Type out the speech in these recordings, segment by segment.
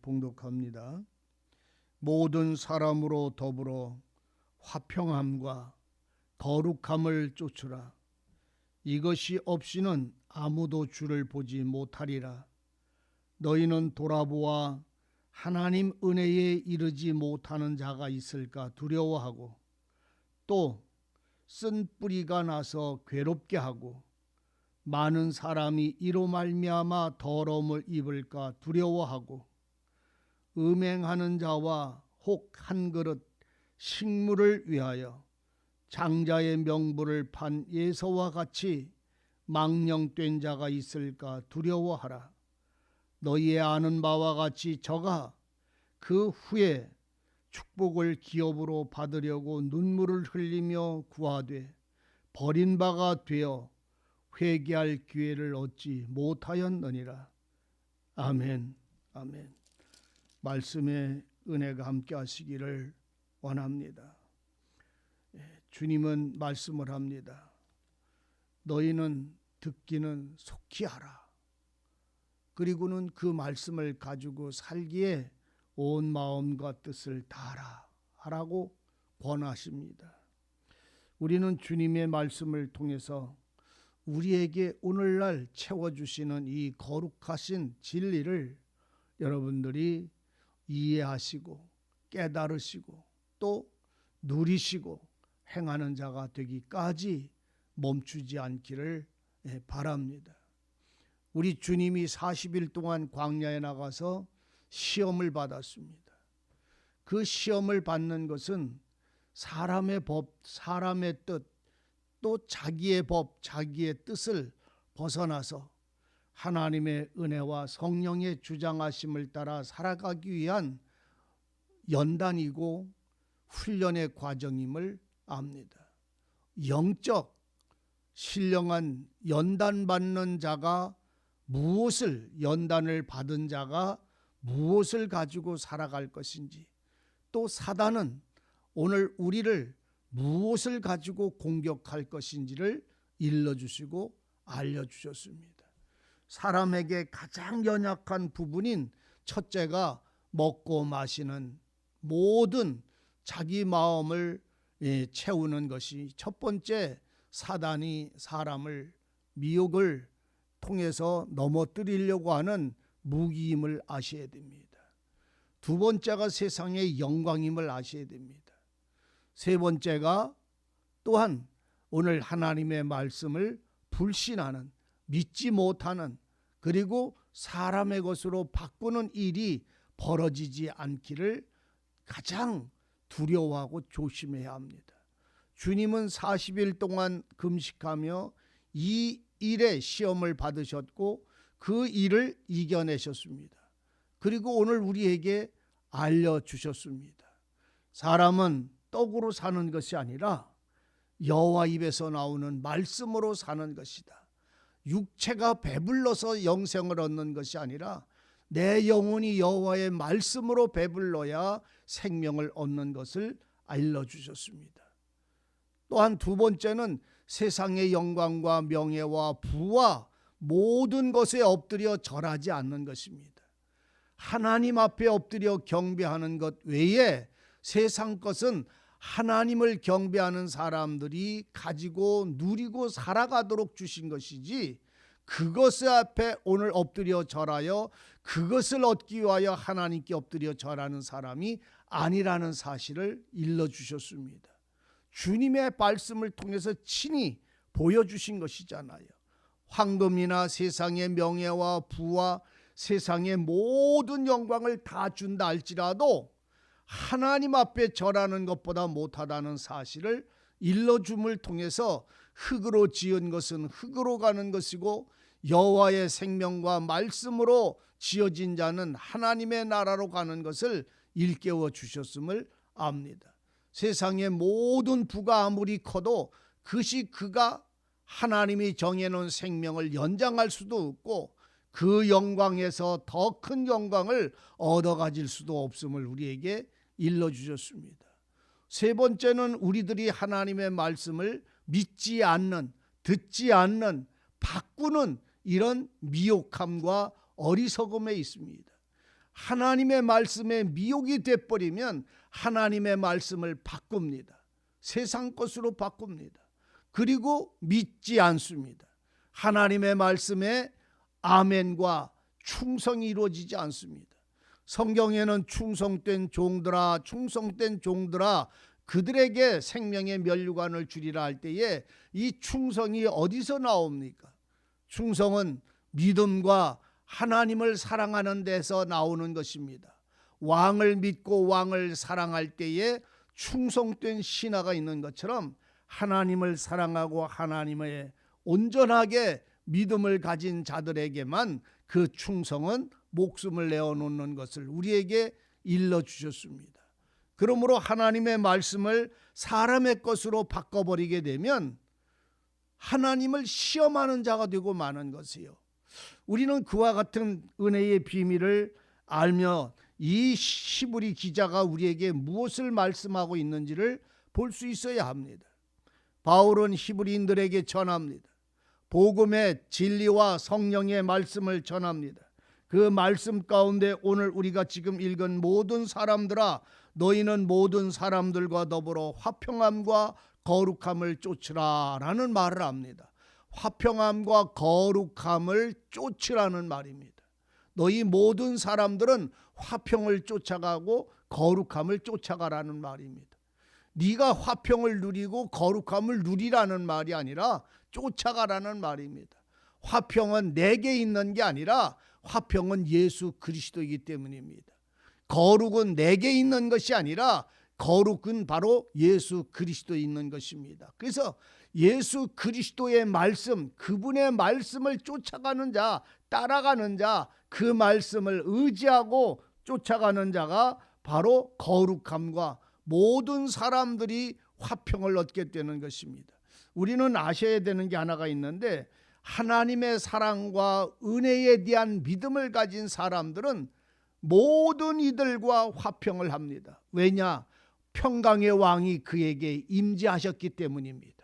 봉독합니다. 모든 사람으로 더불어 화평함과 거룩함을 쫓으라. 이것이 없이는 아무도 주를 보지 못하리라. 너희는 돌아보아 하나님 은혜에 이르지 못하는 자가 있을까 두려워하고, 또 쓴 뿌리가 나서 괴롭게 하고, 많은 사람이 이로 말미암아 더러움을 입을까 두려워하고, 음행하는 자와 혹 한 그릇 식물을 위하여 장자의 명부를 판 예서와 같이 망령된 자가 있을까 두려워하라. 너희의 아는 바와 같이 저가 그 후에 축복을 기업으로 받으려고 눈물을 흘리며 구하되 버린 바가 되어 회개할 기회를 얻지 못하였느니라. 아멘. 아멘. 말씀의 은혜가 함께 하시기를 원합니다. 주님은 말씀을 합니다. 너희는 듣기는 속히 하라. 그리고는 그 말씀을 가지고 살기에 온 마음과 뜻을 다하라 하라고 권하십니다. 우리는 주님의 말씀을 통해서 우리에게 오늘날 채워주시는 이 거룩하신 진리를 여러분들이 이해하시고 깨달으시고 또 누리시고 행하는 자가 되기까지 멈추지 않기를 바랍니다. 우리 주님이 40일 동안 광야에 나가서 시험을 받았습니다. 그 시험을 받는 것은 사람의 법, 사람의 뜻, 또 자기의 법, 자기의 뜻을 벗어나서 하나님의 은혜와 성령의 주장하심을 따라 살아가기 위한 연단이고 훈련의 과정임을 압니다. 영적 신령한 연단받는 자가 무엇을, 연단을 받은 자가 무엇을 가지고 살아갈 것인지, 또 사단은 오늘 우리를 무엇을 가지고 공격할 것인지를 일러주시고 알려주셨습니다. 사람에게 가장 연약한 부분인 첫째가 먹고 마시는 모든 자기 마음을 채우는 것이 첫 번째 사단이 사람을 미혹을 통해서 넘어뜨리려고 하는 무기임을 아셔야 됩니다. 두 번째가 세상의 영광임을 아셔야 됩니다. 세 번째가 또한 오늘 하나님의 말씀을 불신하는, 믿지 못하는, 그리고 사람의 것으로 바꾸는 일이 벌어지지 않기를 가장 두려워하고 조심해야 합니다. 주님은 40일 동안 금식하며 이 일에 시험을 받으셨고 그 일을 이겨내셨습니다. 그리고 오늘 우리에게 알려주셨습니다. 사람은 떡으로 사는 것이 아니라 여호와 입에서 나오는 말씀으로 사는 것이다. 육체가 배불러서 영생을 얻는 것이 아니라 내 영혼이 여호와의 말씀으로 배불러야 생명을 얻는 것을 알려주셨습니다. 또한 두 번째는 세상의 영광과 명예와 부와 모든 것에 엎드려 절하지 않는 것입니다. 하나님 앞에 엎드려 경배하는 것 외에 세상 것은 하나님을 경배하는 사람들이 가지고 누리고 살아가도록 주신 것이지, 그것 앞에 오늘 엎드려 절하여 그것을 얻기 위하여 하나님께 엎드려 절하는 사람이 아니라는 사실을 일러주셨습니다. 주님의 말씀을 통해서 친히 보여주신 것이잖아요. 황금이나 세상의 명예와 부와 세상의 모든 영광을 다 준다 할지라도 하나님 앞에 절하는 것보다 못하다는 사실을 일러줌을 통해서 흙으로 지은 것은 흙으로 가는 것이고 여호와의 생명과 말씀으로 지어진 자는 하나님의 나라로 가는 것을 일깨워 주셨음을 압니다. 세상의 모든 부가 아무리 커도 그것이 그가 하나님이 정해놓은 생명을 연장할 수도 없고 그 영광에서 더 큰 영광을 얻어가질 수도 없음을 우리에게 일러주셨습니다. 세 번째는 우리들이 하나님의 말씀을 믿지 않는, 듣지 않는, 바꾸는 이런 미혹함과 어리석음에 있습니다. 하나님의 말씀에 미혹이 돼버리면 하나님의 말씀을 바꿉니다. 세상 것으로 바꿉니다. 그리고 믿지 않습니다. 하나님의 말씀에 아멘과 충성이 이루어지지 않습니다. 성경에는 충성된 종들아, 충성된 종들아, 그들에게 생명의 면류관을 주리라 할 때에 이 충성이 어디서 나옵니까? 충성은 믿음과 하나님을 사랑하는 데서 나오는 것입니다. 왕을 믿고 왕을 사랑할 때에 충성된 신하가 있는 것처럼 하나님을 사랑하고 하나님의 온전하게 믿음을 가진 자들에게만 그 충성은 목숨을 내어놓는 것을 우리에게 일러주셨습니다. 그러므로 하나님의 말씀을 사람의 것으로 바꿔버리게 되면 하나님을 시험하는 자가 되고 마는 것이요. 우리는 그와 같은 은혜의 비밀을 알며 이 히브리 기자가 우리에게 무엇을 말씀하고 있는지를 볼 수 있어야 합니다. 바울은 히브리인들에게 전합니다. 복음의 진리와 성령의 말씀을 전합니다. 그 말씀 가운데 오늘 우리가 지금 읽은 모든 사람들아, 너희는 모든 사람들과 더불어 화평함과 거룩함을 쫓으라 라는 말을 합니다. 화평함과 거룩함을 쫓으라는 말입니다. 너희 모든 사람들은 화평을 쫓아가고 거룩함을 쫓아가라는 말입니다. 네가 화평을 누리고 거룩함을 누리라는 말이 아니라 쫓아가라는 말입니다. 화평은 내게 있는 게 아니라 화평은 예수 그리스도이기 때문입니다. 거룩은 내게 있는 것이 아니라 거룩은 바로 예수 그리스도에 있는 것입니다. 그래서 예수 그리스도의 말씀, 그분의 말씀을 쫓아가는 자, 따라가는 자, 그 말씀을 의지하고 쫓아가는 자가 바로 거룩함과 모든 사람들이 화평을 얻게 되는 것입니다. 우리는 아셔야 되는 게 하나가 있는데, 하나님의 사랑과 은혜에 대한 믿음을 가진 사람들은 모든 이들과 화평을 합니다. 왜냐? 평강의 왕이 그에게 임재하셨기 때문입니다.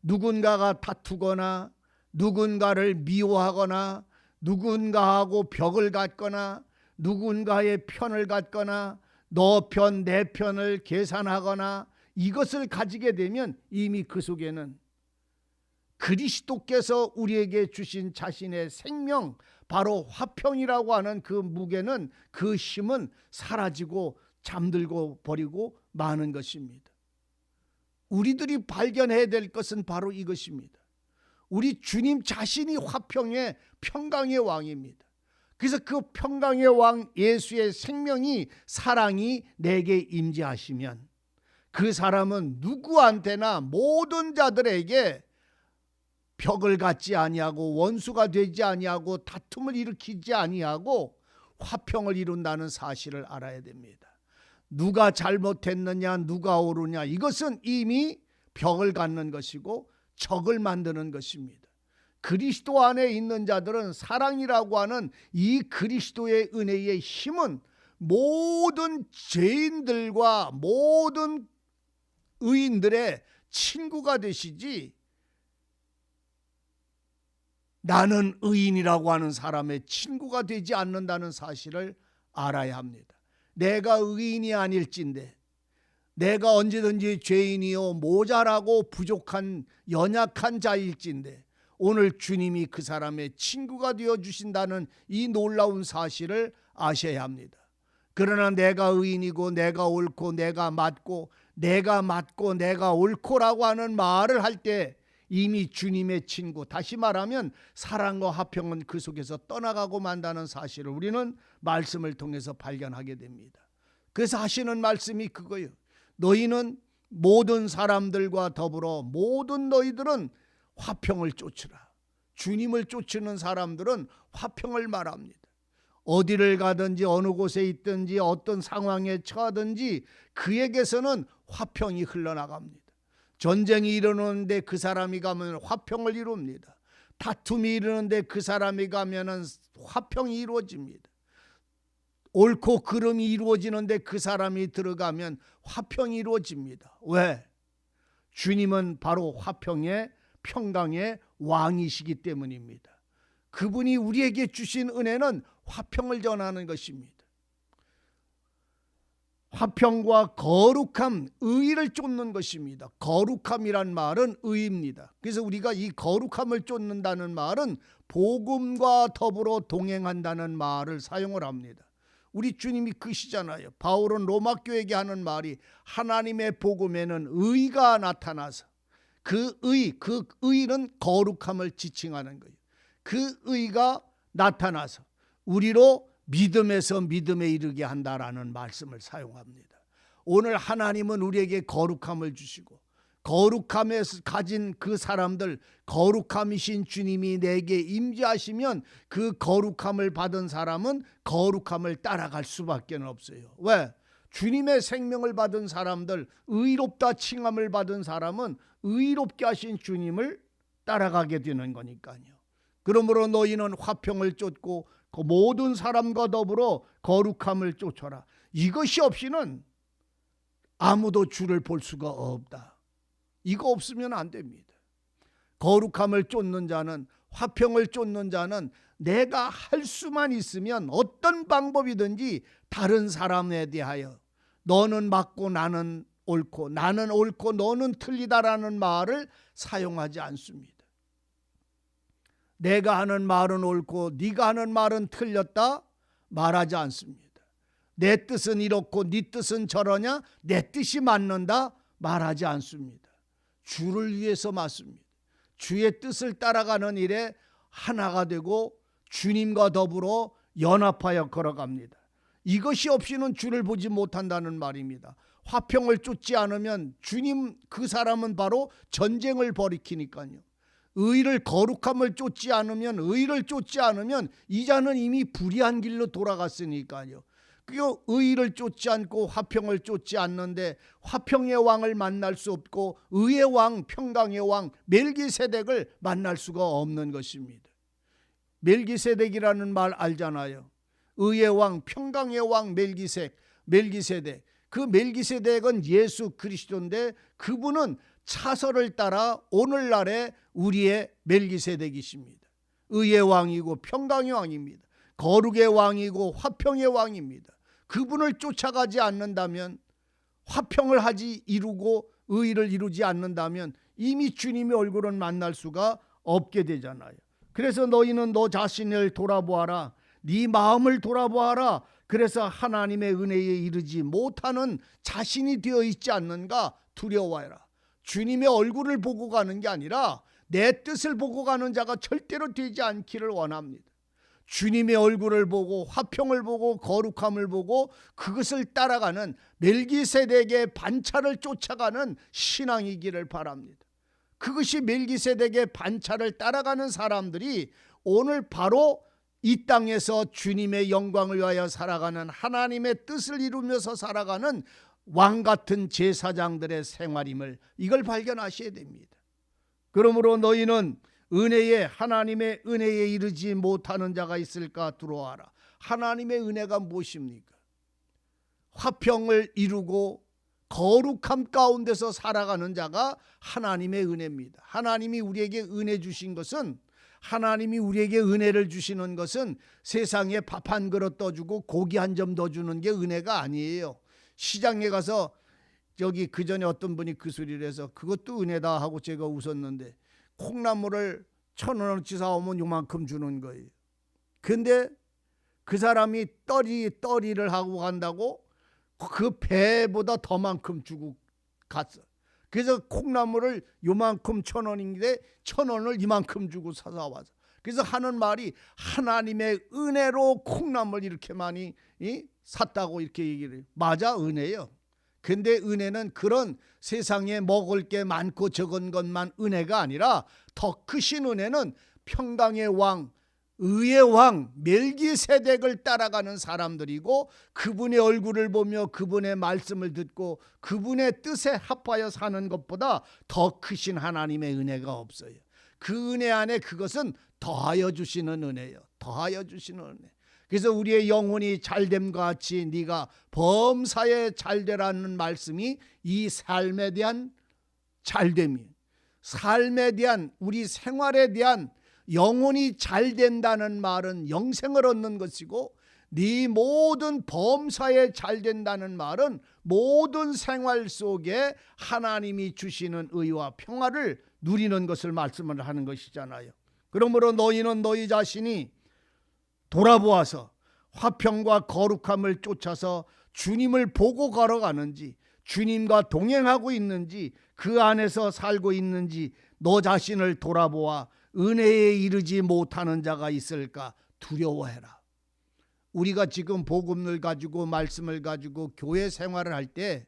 누군가가 다투거나 누군가를 미워하거나 누군가하고 벽을 갖거나 누군가의 편을 갖거나 너 편 내 편을 계산하거나 이것을 가지게 되면 이미 그 속에는 그리스도께서 우리에게 주신 자신의 생명, 바로 화평이라고 하는 그 무게는, 그 힘은 사라지고 잠들고 버리고 마는 것입니다. 우리들이 발견해야 될 것은 바로 이것입니다. 우리 주님 자신이 화평의 평강의 왕입니다. 그래서 그 평강의 왕 예수의 생명이, 사랑이 내게 임재하시면 그 사람은 누구한테나 모든 자들에게 벽을 갖지 아니하고 원수가 되지 아니하고 다툼을 일으키지 아니하고 화평을 이룬다는 사실을 알아야 됩니다. 누가 잘못했느냐, 누가 옳으냐, 이것은 이미 벽을 갖는 것이고 적을 만드는 것입니다. 그리스도 안에 있는 자들은 사랑이라고 하는 이 그리스도의 은혜의 힘은 모든 죄인들과 모든 의인들의 친구가 되시지, 나는 의인이라고 하는 사람의 친구가 되지 않는다는 사실을 알아야 합니다. 내가 의인이 아닐진데, 내가 언제든지 죄인이요 모자라고 부족한 연약한 자일진데 오늘 주님이 그 사람의 친구가 되어주신다는 이 놀라운 사실을 아셔야 합니다. 그러나 내가 의인이고 내가 옳고 내가 맞고 내가 옳고라고 하는 말을 할 때 이미 주님의 친구, 다시 말하면 사랑과 화평은 그 속에서 떠나가고 만다는 사실을 우리는 말씀을 통해서 발견하게 됩니다. 그래서 하시는 말씀이 그거예요. 너희는 모든 사람들과 더불어 모든 너희들은 화평을 쫓으라. 주님을 쫓는 사람들은 화평을 말합니다. 어디를 가든지 어느 곳에 있든지 어떤 상황에 처하든지 그에게서는 화평이 흘러나갑니다. 전쟁이 일어나는데 그 사람이 가면 화평을 이룹니다. 다툼이 일어나는데 그 사람이 가면 화평이 이루어집니다. 옳고 그름이 이루어지는데 그 사람이 들어가면 화평이 이루어집니다. 왜? 주님은 바로 화평의 평강의 왕이시기 때문입니다. 그분이 우리에게 주신 은혜는 화평을 전하는 것입니다. 화평과 거룩함, 의를 쫓는 것입니다. 거룩함이란 말은 의입니다. 그래서 우리가 이 거룩함을 쫓는다는 말은 복음과 더불어 동행한다는 말을 사용을 합니다. 우리 주님이 그시잖아요. 바울은 로마 교회에게 하는 말이 하나님의 복음에는 의가 나타나서 그 의는 거룩함을 지칭하는 거예요. 그 의가 나타나서 우리로 믿음에서 믿음에 이르게 한다라는 말씀을 사용합니다. 오늘 하나님은 우리에게 거룩함을 주시고 거룩함에서 가진 그 사람들, 거룩함이신 주님이 내게 임재하시면 그 거룩함을 받은 사람은 거룩함을 따라갈 수밖에 없어요. 왜? 주님의 생명을 받은 사람들, 의롭다 칭함을 받은 사람은 의롭게 하신 주님을 따라가게 되는 거니까요. 그러므로 너희는 화평을 쫓고 그 모든 사람과 더불어 거룩함을 쫓아라. 이것이 없이는 아무도 주를 볼 수가 없다. 이거 없으면 안 됩니다. 거룩함을 쫓는 자는, 화평을 쫓는 자는 내가 할 수만 있으면 어떤 방법이든지 다른 사람에 대하여 너는 맞고 나는 옳고 나는 옳고 너는 틀리다라는 말을 사용하지 않습니다. 내가 하는 말은 옳고 네가 하는 말은 틀렸다 말하지 않습니다. 내 뜻은 이렇고 네 뜻은 저러냐, 내 뜻이 맞는다 말하지 않습니다. 주를 위해서 맞습니다. 주의 뜻을 따라가는 일에 하나가 되고 주님과 더불어 연합하여 걸어갑니다. 이것이 없이는 주를 보지 못한다는 말입니다. 화평을 쫓지 않으면 주님, 그 사람은 바로 전쟁을 벌이키니까요. 의를, 거룩함을 쫓지 않으면, 의를 쫓지 않으면 이 자는 이미 불의한 길로 돌아갔으니까요. 그 의를 쫓지 않고 화평을 쫓지 않는데 화평의 왕을 만날 수 없고 의의 왕, 평강의 왕 멜기세덱을 만날 수가 없는 것입니다. 멜기세덱이라는 말 알잖아요. 의의 왕, 평강의 왕 멜기세덱. 그 멜기세덱은 예수 그리스도인데 그분은 차서를 따라 오늘날의 우리의 멜기세덱이십니다. 의의 왕이고 평강의 왕입니다. 거룩의 왕이고 화평의 왕입니다. 그분을 쫓아가지 않는다면, 화평을 이루고 의를 이루지 않는다면 이미 주님의 얼굴을 만날 수가 없게 되잖아요. 그래서 너희는 너 자신을 돌아보아라. 네 마음을 돌아보아라. 그래서 하나님의 은혜에 이르지 못하는 자신이 되어 있지 않는가 두려워해라. 주님의 얼굴을 보고 가는 게 아니라 내 뜻을 보고 가는 자가 절대로 되지 않기를 원합니다. 주님의 얼굴을 보고 화평을 보고 거룩함을 보고 그것을 따라가는 멜기세덱의 반차를 쫓아가는 신앙이기를 바랍니다. 그것이 멜기세덱의 반차를 따라가는 사람들이 오늘 바로 이 땅에서 주님의 영광을 위하여 살아가는, 하나님의 뜻을 이루면서 살아가는 왕 같은 제사장들의 생활임을, 이걸 발견하셔야 됩니다. 그러므로 너희는 하나님의 은혜에 이르지 못하는 자가 있을까 두려워하라. 하나님의 은혜가 무엇입니까? 화평을 이루고 거룩함 가운데서 살아가는 자가 하나님의 은혜입니다. 하나님이 우리에게 은혜 주신 것은, 하나님이 우리에게 은혜를 주시는 것은 세상에 밥 한 그릇 떠주고 고기 한 점 더 주는 게 은혜가 아니에요. 시장에 가서 저기 그 전에 어떤 분이 그 소리를 해서 그것도 은혜다 하고 제가 웃었는데, 콩나물을 1,000원어치 사오면 요만큼 주는 거예요. 근데 그 사람이 떨이를 하고 간다고 그 배보다 더만큼 주고 갔어. 그래서 콩나물을 요만큼 1,000원인데 1,000원을 이만큼 주고 사서 와서, 그래서 하는 말이 하나님의 은혜로 콩나물 이렇게 많이 샀다고 이렇게 얘기를 해요. 맞아, 은혜예요. 근데 은혜는 그런 세상에 먹을 게 많고 적은 것만 은혜가 아니라 더 크신 은혜는 평강의 왕, 의의 왕 멜기세덱을 따라가는 사람들이고, 그분의 얼굴을 보며 그분의 말씀을 듣고 그분의 뜻에 합하여 사는 것보다 더 크신 하나님의 은혜가 없어요. 그 은혜 안에 그것은 더하여 주시는 은혜예요. 더하여 주시는 은혜. 그래서 우리의 영혼이 잘됨과 같이 네가 범사에 잘되라는 말씀이 이 삶에 대한 잘됨이에요. 삶에 대한, 우리 생활에 대한, 영혼이 잘된다는 말은 영생을 얻는 것이고, 네 모든 범사에 잘 된다는 말은 모든 생활 속에 하나님이 주시는 의와 평화를 누리는 것을 말씀을 하는 것이잖아요. 그러므로 너희는 너희 자신이 돌아보아서 화평과 거룩함을 쫓아서 주님을 보고 걸어가는지, 주님과 동행하고 있는지, 그 안에서 살고 있는지 너 자신을 돌아보아 은혜에 이르지 못하는 자가 있을까 두려워해라. 우리가 지금 복음을 가지고 말씀을 가지고 교회 생활을 할 때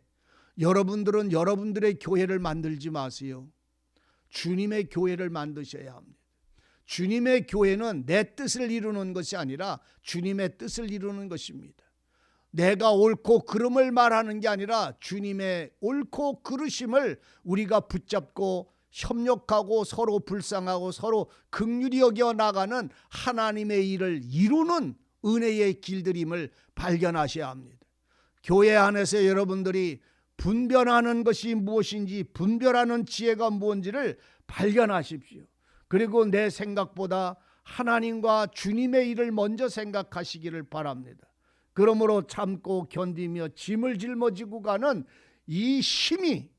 여러분들은 여러분들의 교회를 만들지 마세요. 주님의 교회를 만드셔야 합니다. 주님의 교회는 내 뜻을 이루는 것이 아니라 주님의 뜻을 이루는 것입니다. 내가 옳고 그름을 말하는 게 아니라 주님의 옳고 그르심을 우리가 붙잡고 협력하고 서로 불쌍하고 서로 긍휼히 여겨 나가는 하나님의 일을 이루는 은혜의 길들임을 발견하셔야 합니다. 교회 안에서 여러분들이 분별하는 것이 무엇인지, 분별하는 지혜가 무엇인지를 발견하십시오. 그리고 내 생각보다 하나님과 주님의 일을 먼저 생각하시기를 바랍니다. 그러므로 참고 견디며 짐을 짊어지고 가는 이 힘이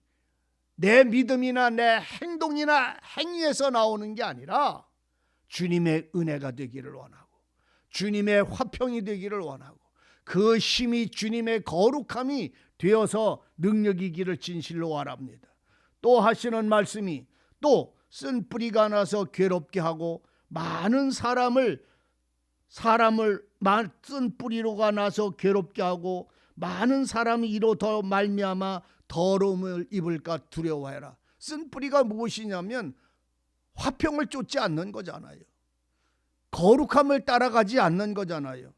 내 믿음이나 내 행동이나 행위에서 나오는 게 아니라 주님의 은혜가 되기를 원하고 주님의 화평이 되기를 원하고 그 힘이 주님의 거룩함이 되어서 능력이기를 진실로 바랍니다. 또 하시는 말씀이 또 쓴 뿌리가 나서 괴롭게 하고 많은 사람을 쓴 뿌리로가 나서 괴롭게 하고 많은 사람이 이로 더 말미암아 더러움을 입을까 두려워해라. 쓴 뿌리가 무엇이냐면 화평을 쫓지 않는 거잖아요. 거룩함을 따라가지 않는 거잖아요.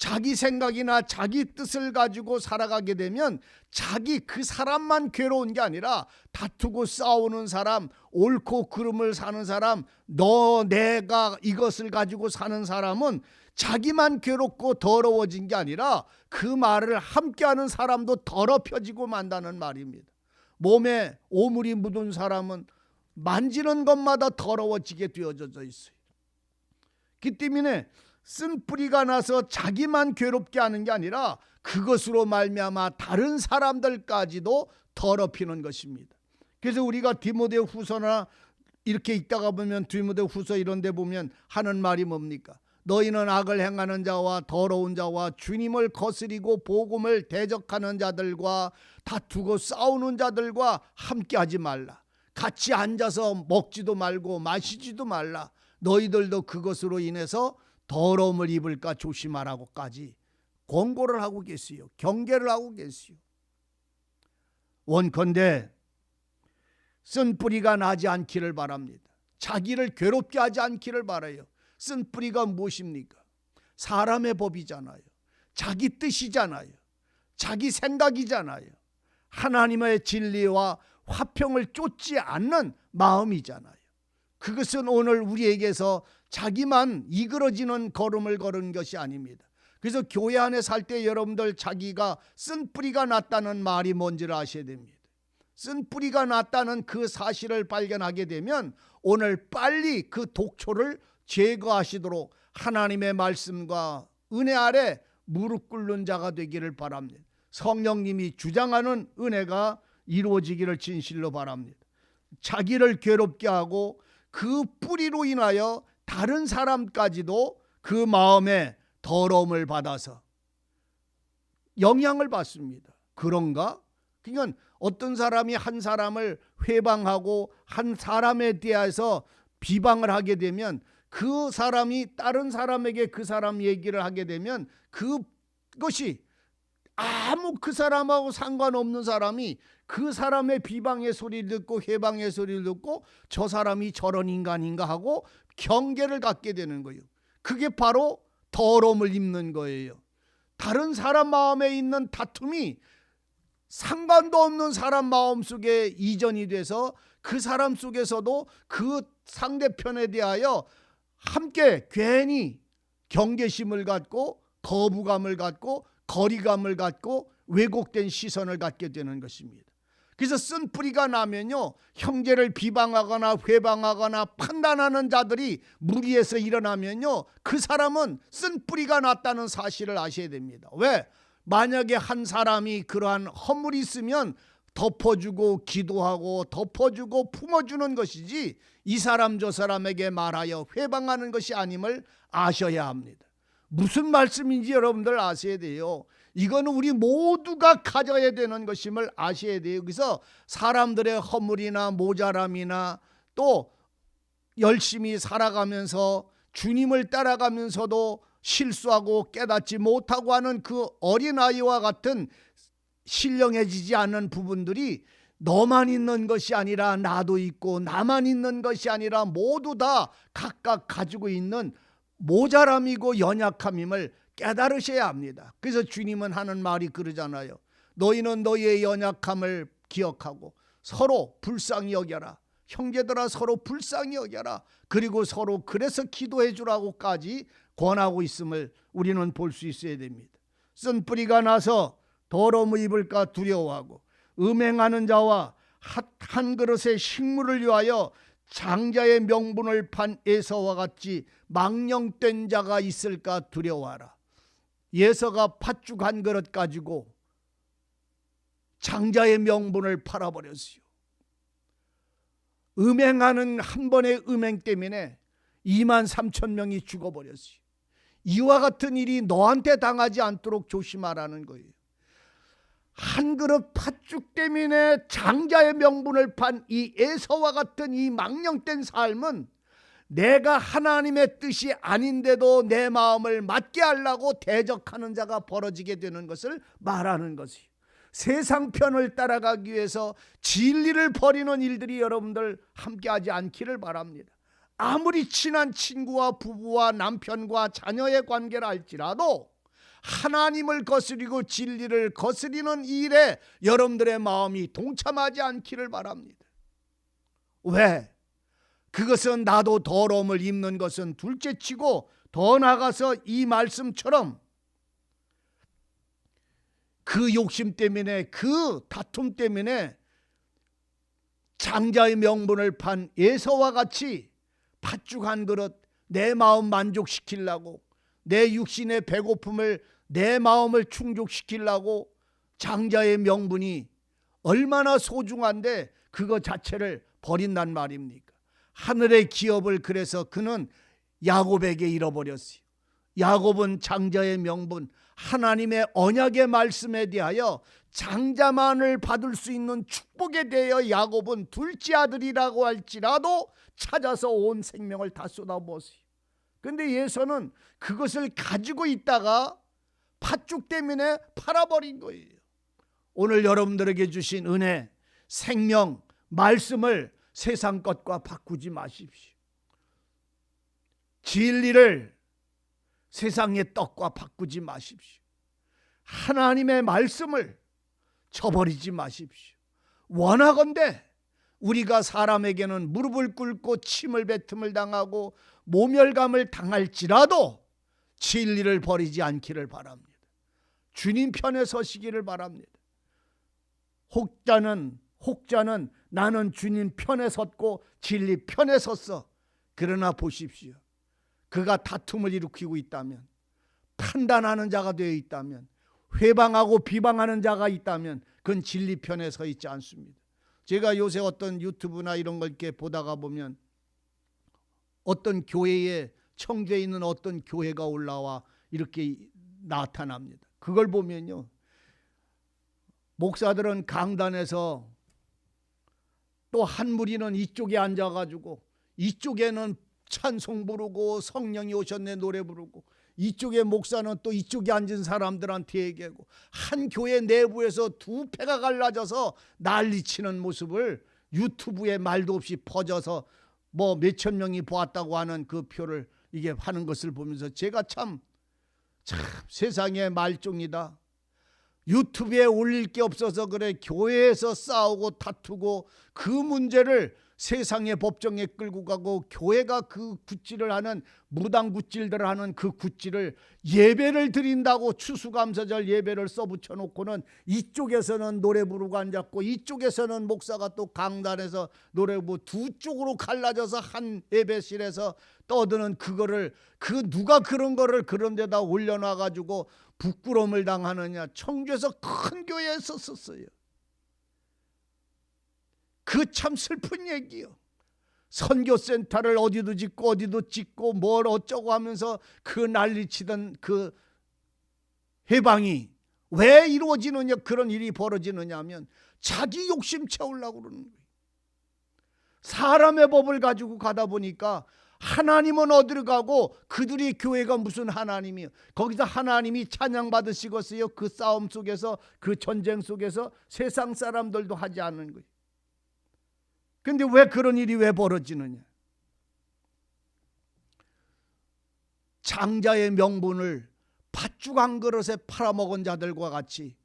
자기 생각이나 자기 뜻을 가지고 살아가게 되면 자기 그 사람만 괴로운 게 아니라 다투고 싸우는 사람, 옳고 그름을 사는 사람, 내가 이것을 가지고 사는 사람은 자기만 괴롭고 더러워진 게 아니라 그 말을 함께하는 사람도 더럽혀지고 만다는 말입니다. 몸에 오물이 묻은 사람은 만지는 것마다 더러워지게 되어져 있어요. 그 때문에 쓴 뿌리가 나서 자기만 괴롭게 하는 게 아니라 그것으로 말미암아 다른 사람들까지도 더럽히는 것입니다. 그래서 우리가 디모데후서나 이렇게 읽다가 보면 디모데후서 이런 데 보면 하는 말이 뭡니까? 너희는 악을 행하는 자와 더러운 자와 주님을 거스리고 복음을 대적하는 자들과 다투고 싸우는 자들과 함께하지 말라. 같이 앉아서 먹지도 말고 마시지도 말라. 너희들도 그것으로 인해서 더러움을 입을까 조심하라고까지 권고를 하고 계시요. 경계를 하고 계시요. 원컨대 쓴 뿌리가 나지 않기를 바랍니다. 자기를 괴롭게 하지 않기를 바라요. 쓴 뿌리가 무엇입니까? 사람의 법이잖아요. 자기 뜻이잖아요. 자기 생각이잖아요. 하나님의 진리와 화평을 쫓지 않는 마음이잖아요. 그것은 오늘 우리에게서 자기만 이끌어지는 걸음을 걸은 것이 아닙니다. 그래서 교회 안에 살 때 여러분들 자기가 쓴 뿌리가 났다는 말이 뭔지를 아셔야 됩니다. 쓴 뿌리가 났다는 그 사실을 발견하게 되면 오늘 빨리 그 독초를 제거하시도록 하나님의 말씀과 은혜 아래 무릎 꿇는 자가 되기를 바랍니다. 성령님이 주장하는 은혜가 이루어지기를 진실로 바랍니다. 자기를 괴롭게 하고 그 뿌리로 인하여 다른 사람까지도 그 마음에 더러움을 받아서 영향을 받습니다. 그런가? 그러니까 어떤 사람이 한 사람을 회방하고 한 사람에 대해서 비방을 하게 되면 그 사람이 다른 사람에게 그 사람 얘기를 하게 되면 그것이 아무 그 사람하고 상관없는 사람이 그 사람의 비방의 소리를 듣고 회방의 소리를 듣고 저 사람이 저런 인간인가 하고 경계를 갖게 되는 거예요. 그게 바로 더러움을 입는 거예요. 다른 사람 마음에 있는 다툼이 상관도 없는 사람 마음속에 이전이 돼서 그 사람 속에서도 그 상대편에 대하여 함께 괜히 경계심을 갖고 거부감을 갖고 거리감을 갖고 왜곡된 시선을 갖게 되는 것입니다. 그래서 쓴뿌리가 나면요, 형제를 비방하거나 회방하거나 판단하는 자들이 무리해서 일어나면요, 그 사람은 쓴뿌리가 났다는 사실을 아셔야 됩니다. 왜? 만약에 한 사람이 그러한 허물이 있으면 덮어주고 기도하고 덮어주고 품어주는 것이지, 이 사람 저 사람에게 말하여 회방하는 것이 아님을 아셔야 합니다. 무슨 말씀인지 여러분들 아셔야 돼요. 이거는 우리 모두가 가져야 되는 것임을 아셔야 돼요. 그래서 사람들의 허물이나 모자람이나 또 열심히 살아가면서 주님을 따라가면서도 실수하고 깨닫지 못하고 하는 그 어린아이와 같은 신령해지지 않는 부분들이 너만 있는 것이 아니라 나도 있고, 나만 있는 것이 아니라 모두 다 각각 가지고 있는 모자람이고 연약함임을 깨달으셔야 합니다. 그래서 주님은 하는 말이 그러잖아요. 너희는 너희의 연약함을 기억하고 서로 불쌍히 여겨라. 형제들아, 서로 불쌍히 여겨라. 그리고 서로 그래서 기도해 주라고까지 권하고 있음을 우리는 볼 수 있어야 됩니다. 쓴뿌리가 나서 더러움을 입을까 두려워하고, 음행하는 자와 한 그릇의 식물을 위하여 장자의 명분을 판 에서와 같이 망령된 자가 있을까 두려워하라. 예서가 팥죽 한 그릇 가지고 장자의 명분을 팔아버렸어요. 음행하는 한 번의 음행 때문에 23,000명이 죽어버렸어요. 이와 같은 일이 너한테 당하지 않도록 조심하라는 거예요. 한 그릇 팥죽 때문에 장자의 명분을 판 이 에서와 같은 이 망령된 삶은 내가 하나님의 뜻이 아닌데도 내 마음을 맞게 하려고 대적하는 자가 벌어지게 되는 것을 말하는 것이에요. 세상 편을 따라가기 위해서 진리를 버리는 일들이 여러분들 함께하지 않기를 바랍니다. 아무리 친한 친구와 부부와 남편과 자녀의 관계를 할지라도 하나님을 거스리고 진리를 거스리는 일에 여러분들의 마음이 동참하지 않기를 바랍니다. 왜? 그것은 나도 더러움을 입는 것은 둘째치고, 더 나아가서 이 말씀처럼 그 욕심 때문에, 그 다툼 때문에 장자의 명분을 판 에서와 같이 팥죽 한 그릇 내 마음 만족시키려고, 내 육신의 배고픔을, 내 마음을 충족시키려고 장자의 명분이 얼마나 소중한데 그거 자체를 버린단 말입니까? 하늘의 기업을 그래서 그는 야곱에게 잃어버렸어요. 야곱은 장자의 명분, 하나님의 언약의 말씀에 대하여 장자만을 받을 수 있는 축복에 대하여 야곱은 둘째 아들이라고 할지라도 찾아서 온 생명을 다 쏟아부었어요. 그런데 예서는 그것을 가지고 있다가 팥죽 때문에 팔아버린 거예요. 오늘 여러분들에게 주신 은혜, 생명, 말씀을 세상 것과 바꾸지 마십시오. 진리를 세상의 떡과 바꾸지 마십시오. 하나님의 말씀을 저버리지 마십시오. 원하건대 우리가 사람에게는 무릎을 꿇고 침을 뱉음을 당하고 모멸감을 당할지라도 진리를 버리지 않기를 바랍니다. 주님 편에 서시기를 바랍니다. 혹자는 나는 주님 편에 섰고 진리 편에 섰어. 그러나 보십시오. 그가 다툼을 일으키고 있다면, 판단하는 자가 되어 있다면, 회방하고 비방하는 자가 있다면 그건 진리 편에 서 있지 않습니다. 제가 요새 어떤 유튜브나 이런 걸 이렇게 보다가 보면 어떤 교회에, 청주에 있는 어떤 교회가 올라와 이렇게 나타납니다. 그걸 보면요, 목사들은 강단에서 또 한 무리는 이쪽에 앉아가지고 이쪽에는 찬송 부르고 성령이 오셨네 노래 부르고, 이쪽에 목사는 또 이쪽에 앉은 사람들한테 얘기하고, 한 교회 내부에서 두 패가 갈라져서 난리치는 모습을 유튜브에 말도 없이 퍼져서 뭐 몇천 명이 보았다고 하는 그 표를 이게 하는 것을 보면서 제가 참 세상의 말종이다. 유튜브에 올릴 게 없어서 그래 교회에서 싸우고 다투고 그 문제를 세상의 법정에 끌고 가고 교회가 그 굿질을 하는 무당 굿질들 하는 그 굿질을 예배를 드린다고 추수감사절 예배를 써붙여 놓고는 이쪽에서는 노래 부르고 앉았고 이쪽에서는 목사가 또 강단에서 노래 부르고 두 쪽으로 갈라져서 한 예배실에서 떠드는 그거를 그 누가 그런 거를 그런 데다 올려놔 가지고 부끄러움을 당하느냐. 청주에서 큰 교회에서 썼어요. 그 참 슬픈 얘기요. 선교센터를 어디도 짓고 어디도 짓고 뭘 어쩌고 하면서 그 난리치던 그 해방이 왜 이루어지느냐, 그런 일이 벌어지느냐 하면 자기 욕심 채우려고 그러는 거예요. 사람의 법을 가지고 가다 보니까 하나님은 어디로 가고 그들이 교회가 무슨 하나님이요. 거기서 하나님이 찬양받으시겠어요. 그 싸움 속에서 그 전쟁 속에서 세상 사람들도 하지 않는 거예요. 근데 왜 그런 일이 왜 벌어지느냐. 장자의 명분을 팥죽 한 그릇에 팔아먹은 자들과 같이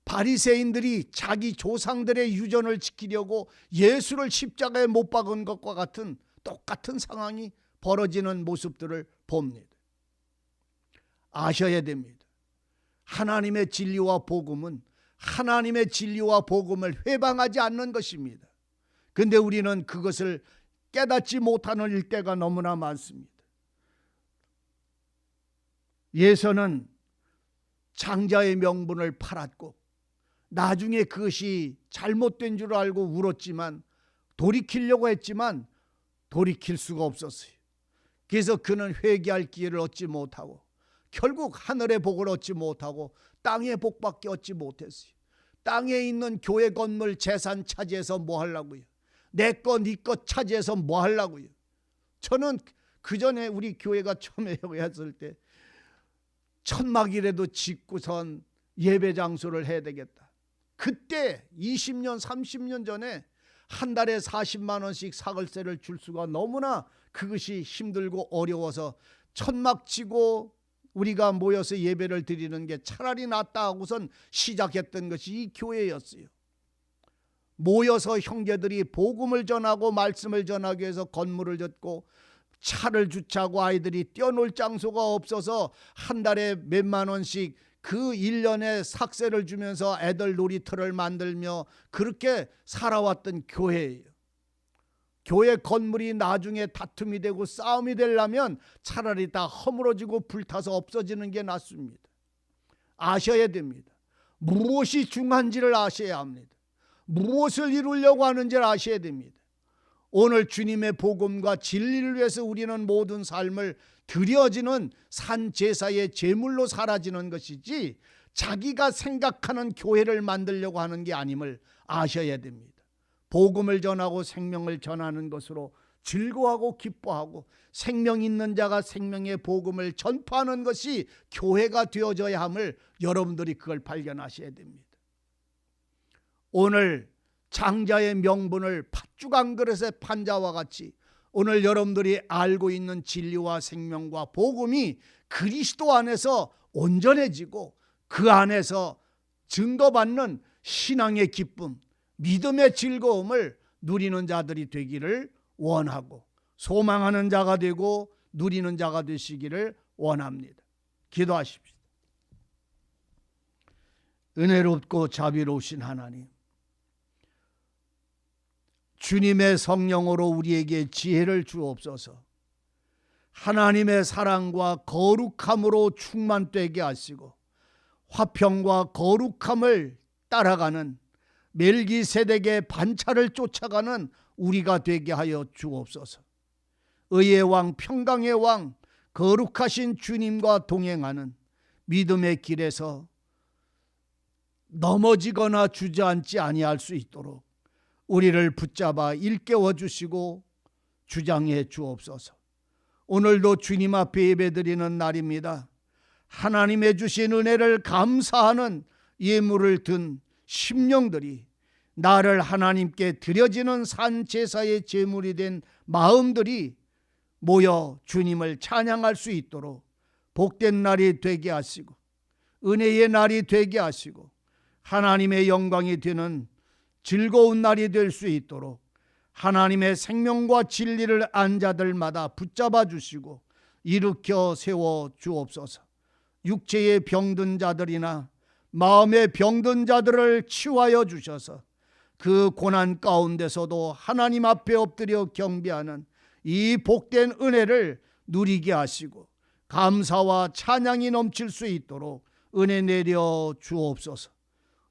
바리새인들이 자기 조상들의 유전을 지키려고 예수를 십자가에 못 박은 것과 같은 똑같은 상황이 벌어지는 모습들을 봅니다. 아셔야 됩니다. 하나님의 진리와 복음은 하나님의 진리와 복음을 회방하지 않는 것입니다. 근데 우리는 그것을 깨닫지 못하는 일대가 너무나 많습니다. 예서는 장자의 명분을 팔았고 나중에 그것이 잘못된 줄 알고 울었지만 돌이키려고 했지만 돌이킬 수가 없었어요. 그래서 그는 회개할 기회를 얻지 못하고 결국 하늘의 복을 얻지 못하고 땅의 복밖에 얻지 못했어요. 땅에 있는 교회 건물 재산 차지해서 뭐 하려고요? 내 거 네 거 차지해서 뭐 하려고요? 저는 그 전에 우리 교회가 처음에 했을 때 천막이라도 짓고선 예배 장소를 해야 되겠다. 그때 20년 30년 전에 한 달에 40만 원씩 사글세를 줄 수가 너무나 그것이 힘들고 어려워서 천막 치고 우리가 모여서 예배를 드리는 게 차라리 낫다 하고선 시작했던 것이 이 교회였어요. 모여서 형제들이 복음을 전하고 말씀을 전하기 위해서 건물을 짓고 차를 주차하고 아이들이 뛰어놀 장소가 없어서 한 달에 몇만 원씩 그 1년에 삭세를 주면서 애들 놀이터를 만들며 그렇게 살아왔던 교회예요. 교회 건물이 나중에 다툼이 되고 싸움이 되려면 차라리 다 허물어지고 불타서 없어지는 게 낫습니다. 아셔야 됩니다. 무엇이 중요한지를 아셔야 합니다. 무엇을 이루려고 하는지를 아셔야 됩니다. 오늘 주님의 복음과 진리를 위해서 우리는 모든 삶을 드려지는 산제사의 제물로 사라지는 것이지 자기가 생각하는 교회를 만들려고 하는 게 아님을 아셔야 됩니다. 복음을 전하고 생명을 전하는 것으로 즐거워하고 기뻐하고 생명 있는 자가 생명의 복음을 전파하는 것이 교회가 되어져야 함을 여러분들이 그걸 발견하셔야 됩니다. 오늘 장자의 명분을 팥죽 한 그릇에 판 자와 같이 오늘 여러분들이 알고 있는 진리와 생명과 복음이 그리스도 안에서 온전해지고 그 안에서 증거받는 신앙의 기쁨, 믿음의 즐거움을 누리는 자들이 되기를 원하고 소망하는 자가 되고 누리는 자가 되시기를 원합니다. 기도하십시오. 은혜롭고 자비로우신 하나님, 주님의 성령으로 우리에게 지혜를 주옵소서. 하나님의 사랑과 거룩함으로 충만되게 하시고 화평과 거룩함을 따라가는 멜기세덱의 반차를 쫓아가는 우리가 되게 하여 주옵소서. 의의 왕, 평강의 왕, 거룩하신 주님과 동행하는 믿음의 길에서 넘어지거나 주저앉지 아니할 수 있도록 우리를 붙잡아 일깨워 주시고 주장해 주옵소서. 오늘도 주님 앞에 예배드리는 날입니다. 하나님의 주신 은혜를 감사하는 예물을 든 심령들이 나를 하나님께 드려지는 산제사의 제물이 된 마음들이 모여 주님을 찬양할 수 있도록 복된 날이 되게 하시고 은혜의 날이 되게 하시고 하나님의 영광이 되는 즐거운 날이 될 수 있도록 하나님의 생명과 진리를 안 자들마다 붙잡아 주시고 일으켜 세워 주옵소서. 육체의 병든 자들이나 마음의 병든 자들을 치유하여 주셔서 그 고난 가운데서도 하나님 앞에 엎드려 경배하는 이 복된 은혜를 누리게 하시고 감사와 찬양이 넘칠 수 있도록 은혜 내려 주옵소서.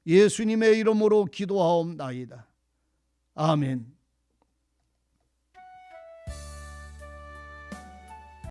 예수님의 이름으로 기도하옵나이다. 아멘.